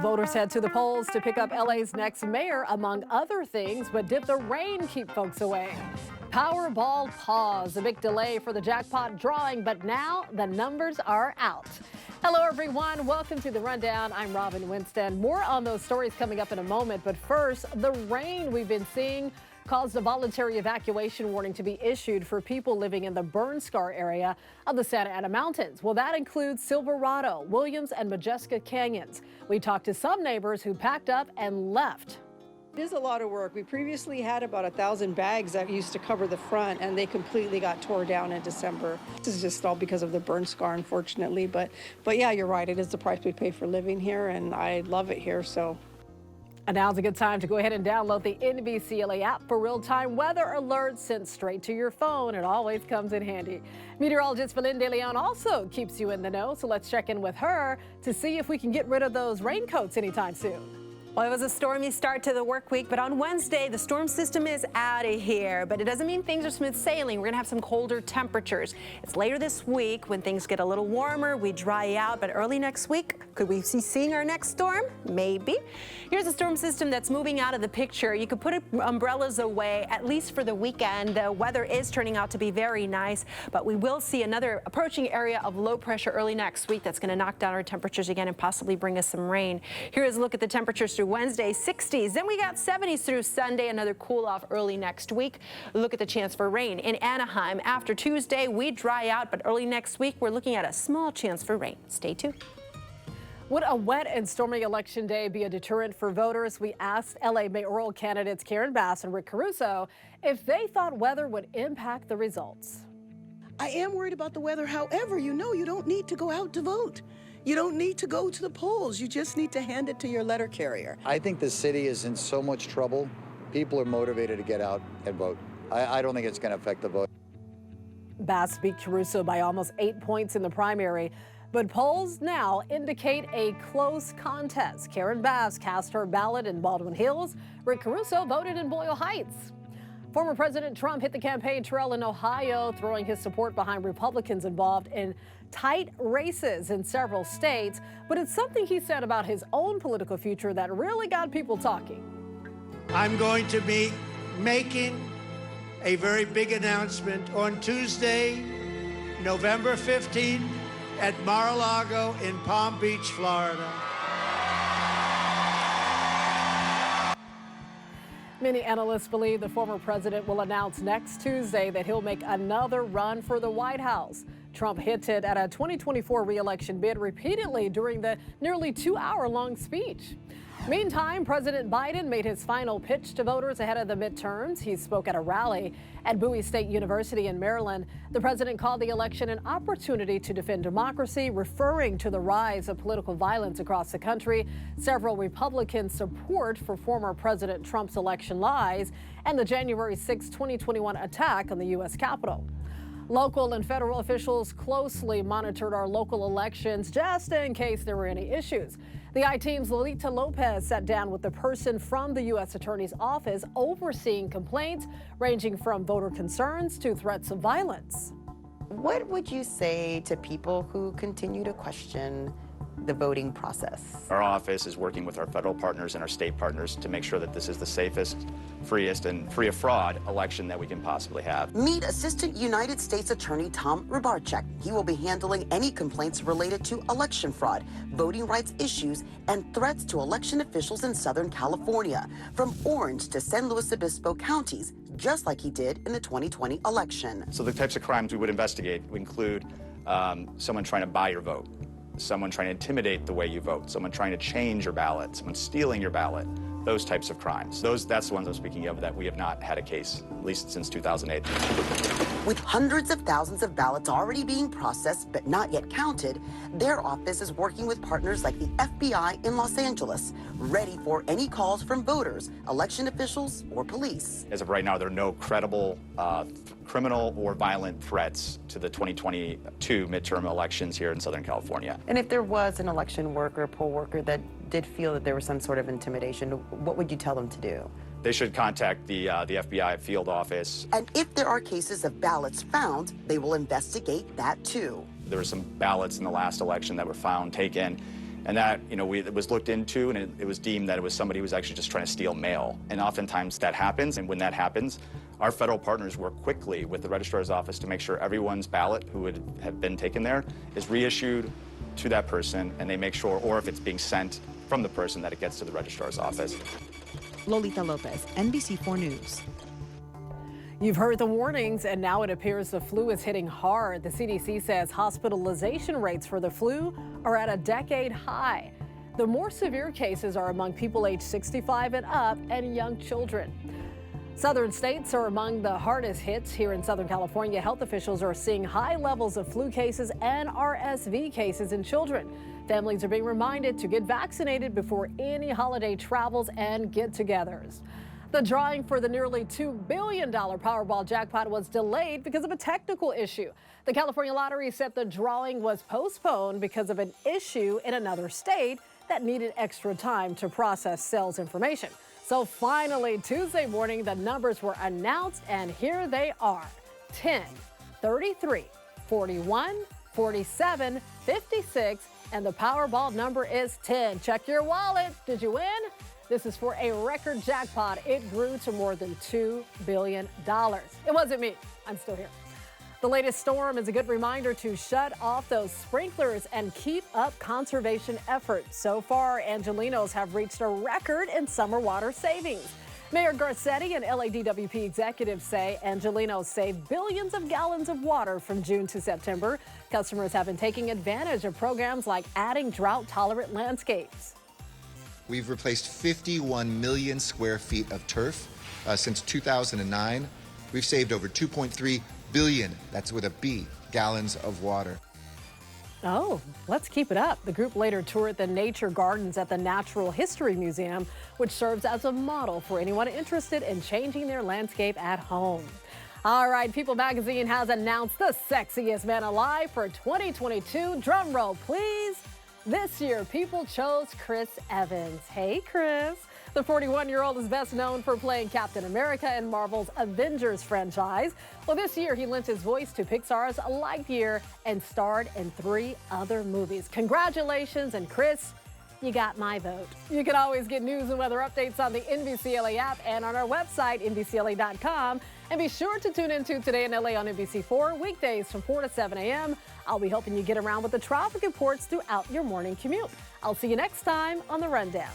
Voters head to the polls to pick up LA's next mayor, among other things, but did the rain keep folks away? Powerball pause, a big delay for the jackpot drawing, but now the numbers are out. Hello, everyone. Welcome to The Rundown. I'm Robin Winston. More on those stories coming up in a moment, but first, the rain we've been seeing caused a voluntary evacuation warning to be issued for people living in the burn scar area of the Santa Ana Mountains. Well, that includes Silverado, Williams, and Majeska Canyons. We talked to some neighbors who packed up and left. It is a lot of work. We previously had about 1,000 bags that used to cover the front, and they completely got tore down in December. This is just all because of the burn scar, unfortunately. But yeah, you're right. It is the price we pay for living here, and I love it here, so. And now's a good time to go ahead and download the NBCLA app for real-time weather alerts sent straight to your phone. It always comes in handy. Meteorologist Valine De Leon also keeps you in the know, so let's check in with her to see if we can get rid of those raincoats anytime soon. Well, it was a stormy start to the work week, but on Wednesday, the storm system is out of here. But it doesn't mean things are smooth sailing. We're going to have some colder temperatures. It's later this week when things get a little warmer, we dry out, but early next week, could we see seeing our next storm? Maybe. Here's a storm system that's moving out of the picture. You could put umbrellas away, at least for the weekend. The weather is turning out to be very nice, but we will see another approaching area of low pressure early next week that's going to knock down our temperatures again and possibly bring us some rain. Here is a look at the temperatures through Wednesday, 60s. Then we got 70s through Sunday, another cool off early next week. Look at the chance for rain in Anaheim. After Tuesday, we dry out, but early next week, we're looking at a small chance for rain. Stay tuned. Would a wet and stormy election day be a deterrent for voters? We asked LA mayoral candidates Karen Bass and Rick Caruso if they thought weather would impact the results. I am worried about the weather. However, you don't need to go out to vote. You don't need to go to the polls. You just need to hand it to your letter carrier. I think the city is in so much trouble. People are motivated to get out and vote. I don't think it's going to affect the vote. Bass beat Caruso by almost 8 points in the primary, but polls now indicate a close contest. Karen Bass cast her ballot in Baldwin Hills. Rick Caruso voted in Boyle Heights. Former President Trump hit the campaign trail in Ohio, throwing his support behind Republicans involved in tight races in several states. But it's something he said about his own political future that really got people talking. I'm going to be making a very big announcement on Tuesday, November 15th at Mar-a-Lago in Palm Beach, Florida. Many analysts believe the former president will announce next Tuesday that he'll make another run for the White House. Trump hinted at a 2024 re-election bid repeatedly during the nearly 2-hour-long speech. Meantime, President Biden made his final pitch to voters ahead of the midterms. He spoke at a rally at Bowie State University in Maryland. The president called the election an opportunity to defend democracy, referring to the rise of political violence across the country, several Republican support for former President Trump's election lies, and the January 6, 2021 attack on the U.S. Capitol. Local and federal officials closely monitored our local elections just in case there were any issues. The I-Team's Lolita Lopez sat down with the person from the U.S. Attorney's Office overseeing complaints ranging from voter concerns to threats of violence. What would you say to people who continue to question the voting process? Our office is working with our federal partners and our state partners to make sure that this is the safest, freest, and free of fraud election that we can possibly have. Meet Assistant United States Attorney Tom Rybarczyk. He will be handling any complaints related to election fraud, voting rights issues, and threats to election officials in Southern California, from Orange to San Luis Obispo counties, just like he did in the 2020 election. So the types of crimes we would investigate would include someone trying to buy your vote, someone trying to intimidate the way you vote, someone trying to change your ballot, someone stealing your ballot, those types of crimes. That's the ones I'm speaking of that we have not had a case, at least since 2008. With hundreds of thousands of ballots already being processed but not yet counted, their office is working with partners like the FBI in Los Angeles, ready for any calls from voters, election officials, or police. As of right now, there are no credible criminal or violent threats to the 2022 midterm elections here in Southern California. And if there was an election worker, poll worker that did feel that there was some sort of intimidation, what would you tell them to do? They should contact the FBI field office. And if there are cases of ballots found, they will investigate that too. There were some ballots in the last election that were found taken, And that, it was looked into, and it was deemed that it was somebody who was actually just trying to steal mail. And oftentimes that happens, and when that happens, our federal partners work quickly with the registrar's office to make sure everyone's ballot who would have been taken there is reissued to that person, and they make sure, or if it's being sent from the person, that it gets to the registrar's office. Lolita Lopez, NBC4 News. You've heard the warnings, and now it appears the flu is hitting hard. The CDC says hospitalization rates for the flu are at a decade high. The more severe cases are among people aged 65 and up and young children. Southern states are among the hardest hits. Here in Southern California, health officials are seeing high levels of flu cases and RSV cases in children. Families are being reminded to get vaccinated before any holiday travels and get-togethers. The drawing for the nearly $2 billion Powerball jackpot was delayed because of a technical issue. The California Lottery said the drawing was postponed because of an issue in another state that needed extra time to process sales information. So finally, Tuesday morning, the numbers were announced, and here they are: 10, 33, 41, 47, 56, and the Powerball number is 10. Check your wallet. Did you win? This is for a record jackpot. It grew to more than $2 billion. It wasn't me. I'm still here. The latest storm is a good reminder to shut off those sprinklers and keep up conservation efforts. So far, Angelenos have reached a record in summer water savings. Mayor Garcetti and LADWP executives say Angelenos saved billions of gallons of water from June to September. Customers have been taking advantage of programs like adding drought-tolerant landscapes. We've replaced 51 million square feet of turf since 2009. We've saved over 2.3 billion, that's with a B, gallons of water. Oh, let's keep it up. The group later toured the nature gardens at the Natural History Museum, which serves as a model for anyone interested in changing their landscape at home. All right, People magazine has announced the sexiest man alive for 2022. Drum roll, please. This year, People chose Chris Evans. Hey, Chris. The 41-year-old is best known for playing Captain America in Marvel's Avengers franchise. Well, this year, he lent his voice to Pixar's Lightyear and starred in 3 other movies. Congratulations, and Chris, you got my vote. You can always get news and weather updates on the NBCLA app and on our website, NBCLA.com. And be sure to tune in to Today in LA on NBC4, weekdays from 4 to 7 a.m. I'll be helping you get around with the traffic reports throughout your morning commute. I'll see you next time on The Rundown.